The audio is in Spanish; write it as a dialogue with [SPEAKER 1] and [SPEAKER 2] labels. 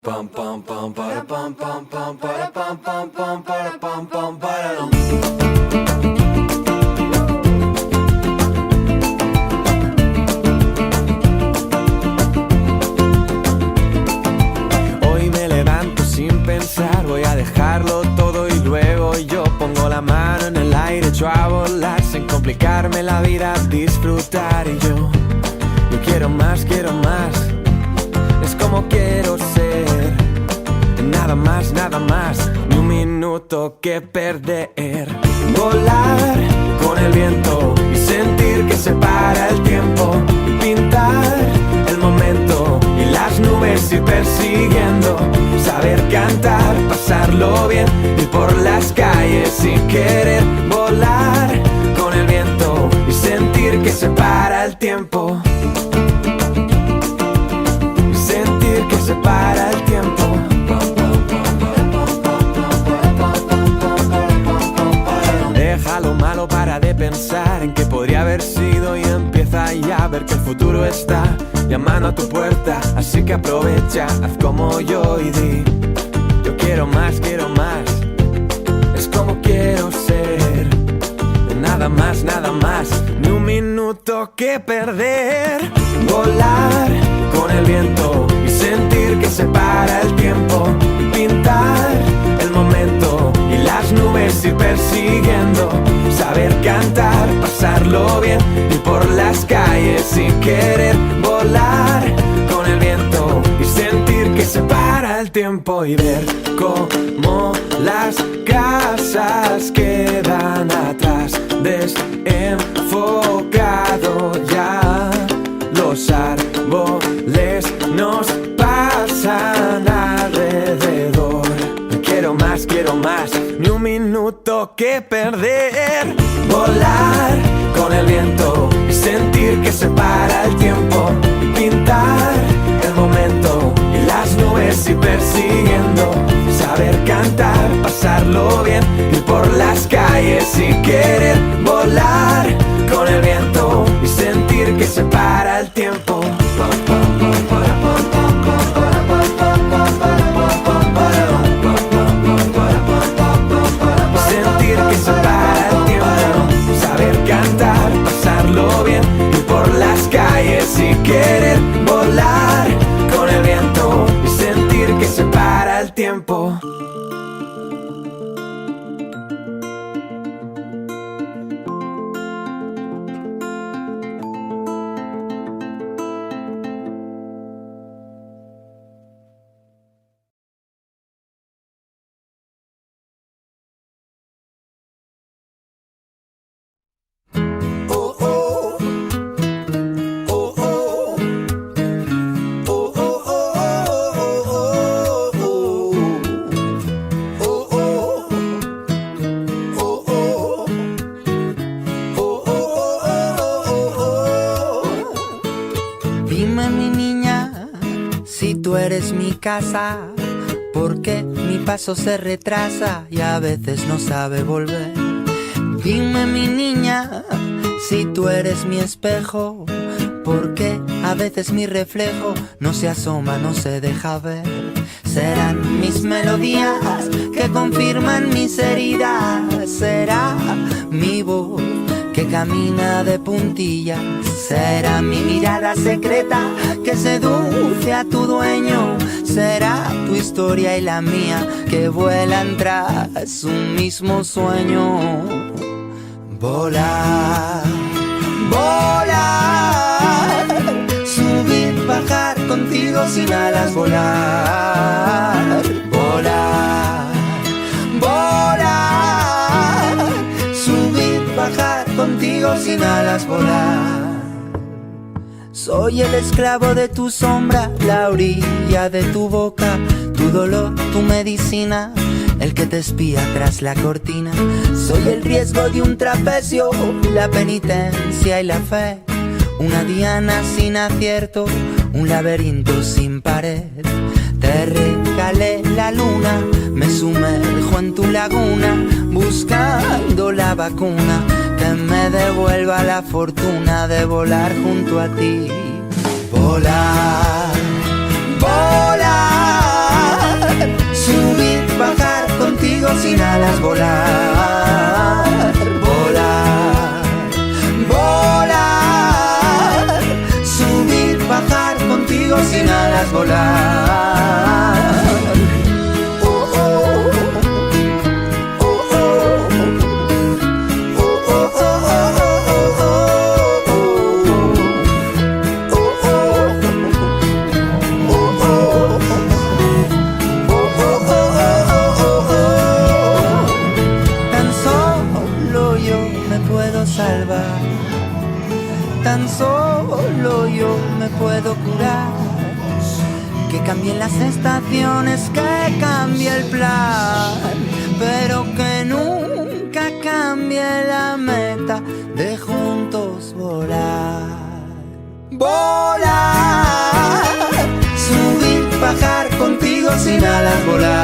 [SPEAKER 1] Pam pam pam para pam pam pam para pam pam pam para pam pam para. Hoy me levanto sin pensar, voy a dejarlo todo y luego yo pongo la mano en el aire, echo a volar sin complicarme la vida, disfrutar y yo quiero más, es como quiero ser. Nada más, ni un minuto que perder. Volar con el viento y sentir que se para el tiempo. Pintar el momento y las nubes ir persiguiendo. Saber cantar, pasarlo bien, ir por las calles sin querer. Volar con el viento y sentir que se para el tiempo. Y sentir que se para el tiempo. Deja lo malo, para de pensar en qué podría haber sido y empieza ya a ver que el futuro está llamando a tu puerta. Así que aprovecha, haz como yo y di: yo quiero más, es como quiero ser. Nada más, ni un minuto que perder. Volar con el viento y sentir que se para el tiempo. Pintar el momento y las nubes ir persiguiendo. Saber cantar, pasarlo bien, ir por las calles sin querer. Volar con el viento y sentir que se para el tiempo. Y ver cómo las casas quedan atrás, desenfocado ya. Los árboles nos pasan alrededor. Quiero más, ni un minuto que perder. Volar con el viento y sentir que se para el tiempo. Pintar el momento y las nubes ir persiguiendo. Saber cantar, pasarlo bien, ir por las calles sin querer. Volar con el viento y sentir que se para el tiempo. Sentir que se para el tiempo. Saber cantar, pasarlo bien, ir por las calles sin querer. Volar con el viento y sentir que se para el tiempo.
[SPEAKER 2] Dime, mi niña, si tú eres mi casa, porque mi paso se retrasa y a veces no sabe volver. Dime, mi niña, si tú eres mi espejo, porque a veces mi reflejo no se asoma, no se deja ver. Serán mis melodías que confirman mis heridas. Será mi voz que camina de puntillas. Será mi mirada secreta que seduce a tu dueño. Será tu historia y la mía que vuelan tras un mismo sueño. Volar, volar, subir, bajar contigo sin alas. Volar, volar, volar, subir, bajar contigo sin alas. Volar. Soy el esclavo de tu sombra, la orilla de tu boca, tu dolor, tu medicina, el que te espía tras la cortina. Soy el riesgo de un trapecio, la penitencia y la fe, una diana sin acierto, un laberinto sin pared. Te regalé la luna, me sumerjo en tu laguna, buscando la vacuna que me devuelva la fortuna de volar junto a ti. Volar, volar, alas volar, volar, volar, subir, bajar contigo sin alas volar. Tan solo yo me puedo curar. Que cambien las estaciones, que cambie el plan, pero que nunca cambie la meta de juntos volar. Volar, subir, bajar contigo sin alas volar.